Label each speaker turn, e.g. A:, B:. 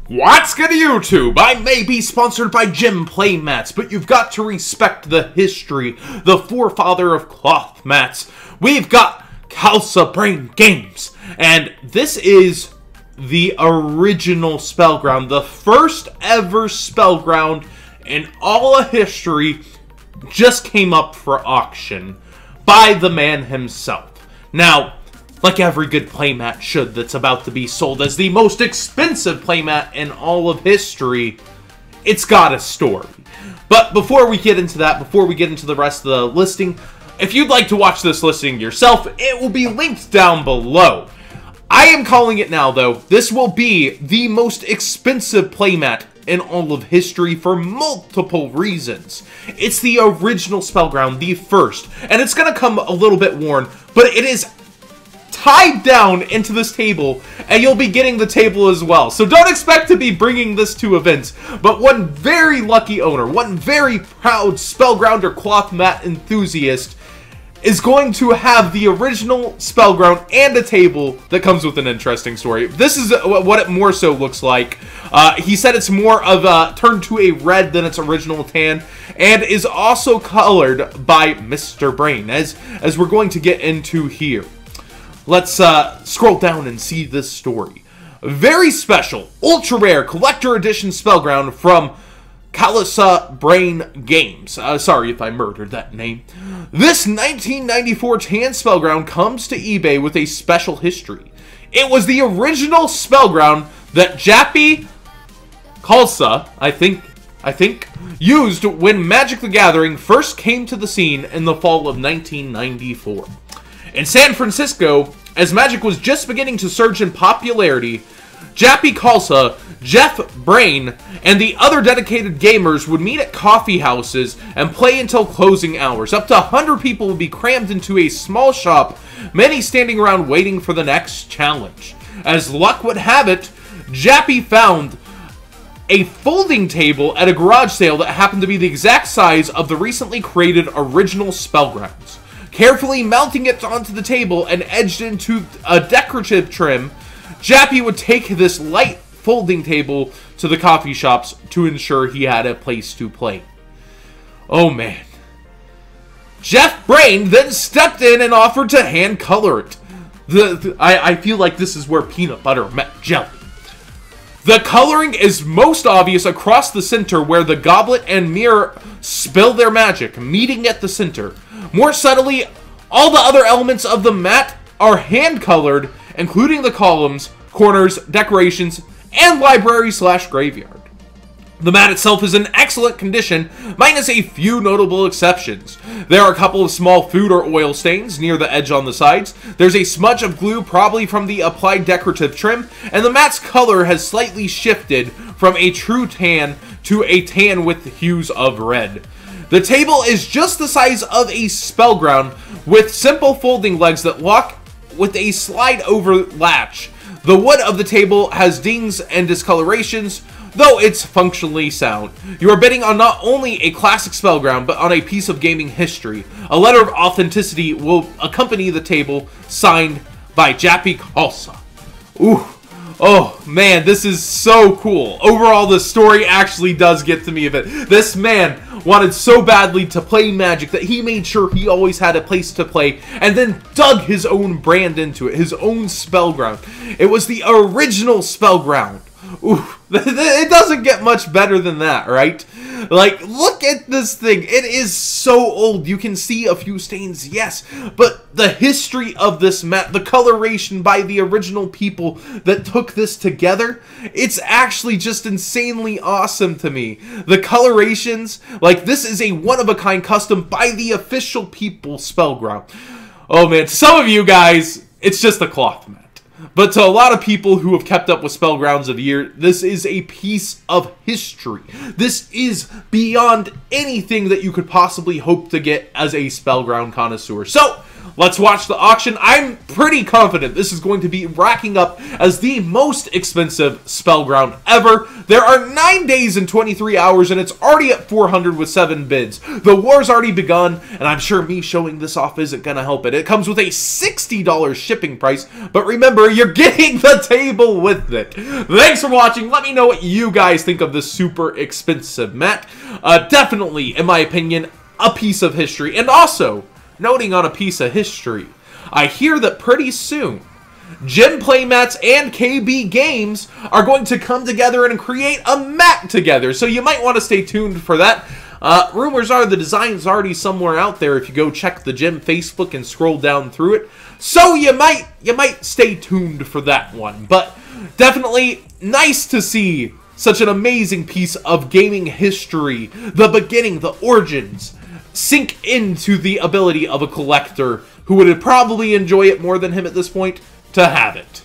A: What's good YouTube? I may be sponsored by Gym Playmats, but you've got to respect the history, the forefather of cloth mats. We've got Khalsa Brain Games, and this is the original Spellground, the first ever Spellground in all of history, just came up for auction by the man himself. Now, like every good playmat should that's about to be sold as the most expensive playmat in all of history, it's got a story. But before we get into that, before we get into the rest of the listing, if you'd like to watch this listing yourself, it will be linked down below. I am calling it now, though. This will be the most expensive playmat in all of history for multiple reasons. It's the original Spellground, the first, and it's going to come a little bit worn, but it is tied down into this table, and you'll be getting the table as well. So don't expect to be bringing this to events, but one very lucky owner, one very proud Spellgrounder cloth mat enthusiast is going to have the original Spellground and a table that comes with an interesting story. This is what it more so looks like. He said it's more of a turn to a red than its original tan, and is also colored by Mr. Brain, as we're going to get into here. Let's scroll down and see this story. Very special, ultra rare collector edition Spellground from Khalsa Brain Games. Sorry if I murdered that name. This 1994 tan Spellground comes to eBay with a special history. It was the original Spellground that Jappy Khalsa, I think, used when Magic the Gathering first came to the scene in the fall of 1994. In San Francisco, as Magic was just beginning to surge in popularity, Jappy Khalsa, Jeff Brain, and the other dedicated gamers would meet at coffee houses and play until closing hours. Up to 100 people would be crammed into a small shop, many standing around waiting for the next challenge. As luck would have it, Jappy found a folding table at a garage sale that happened to be the exact size of the recently created original Spellgrounds. Carefully mounting it onto the table and edged into a decorative trim, Jappy would take this light folding table to the coffee shops to ensure he had a place to play. Oh man. Jeff Brain then stepped in and offered to hand color it. I feel like this is where peanut butter met jelly. The coloring is most obvious across the center where the goblet and mirror spill their magic, meeting at the center. More subtly, all the other elements of the mat are hand-colored, including the columns, corners, decorations, and library/graveyard. The mat itself is in excellent condition, minus a few notable exceptions. There are a couple of small food or oil stains near the edge on the sides. There's a smudge of glue, probably from the applied decorative trim, and the mat's color has slightly shifted from a true tan to a tan with hues of red. The table is just the size of a Spellground, with simple folding legs that lock with a slide-over latch. The wood of the table has dings and discolorations, though it's functionally sound. You are bidding on not only a classic Spellground, but on a piece of gaming history. A letter of authenticity will accompany the table, signed by Jappy Khalsa. Ooh. Oh, man, this is so cool. Overall, the story actually does get to me a bit. This man wanted so badly to play Magic that he made sure he always had a place to play, and then dug his own brand into it, his own Spellground. It was the original Spellground. Ooh, it doesn't get much better than that, right? Like, look at this thing. It is so old. You can see a few stains, yes. But the history of this mat, the coloration by the original people that took this together, it's actually just insanely awesome to me. The colorations, like, this is a one-of-a-kind custom by the official people Spellground. Oh, man. To some of you guys, it's just a cloth mat. But to a lot of people who have kept up with Spellgrounds of the year, this is a piece of history. This is beyond anything that you could possibly hope to get as a Spellground connoisseur. So, Let's watch the auction. I'm pretty confident this is going to be racking up as the most expensive Spellground ever. There are 9 days and 23 hours, and it's already at 400 with 7 bids. The war's already begun, and I'm sure me showing this off isn't going to help it. It comes with a $60 shipping price, but remember, you're getting the table with it. Thanks for watching. Let me know what you guys think of this super expensive mat. Definitely, in my opinion, a piece of history. And also, noting on a piece of history, I hear that pretty soon, Gem Playmats and KB Games are going to come together and create a mat together, so you might want to stay tuned for that. Rumors are the design's already somewhere out there if you go check the Gem Facebook and scroll down through it, so you might stay tuned for that one. But definitely nice to see such an amazing piece of gaming history, the beginning, the origins, sink into the ability of a collector who would probably enjoy it more than him at this point to have it.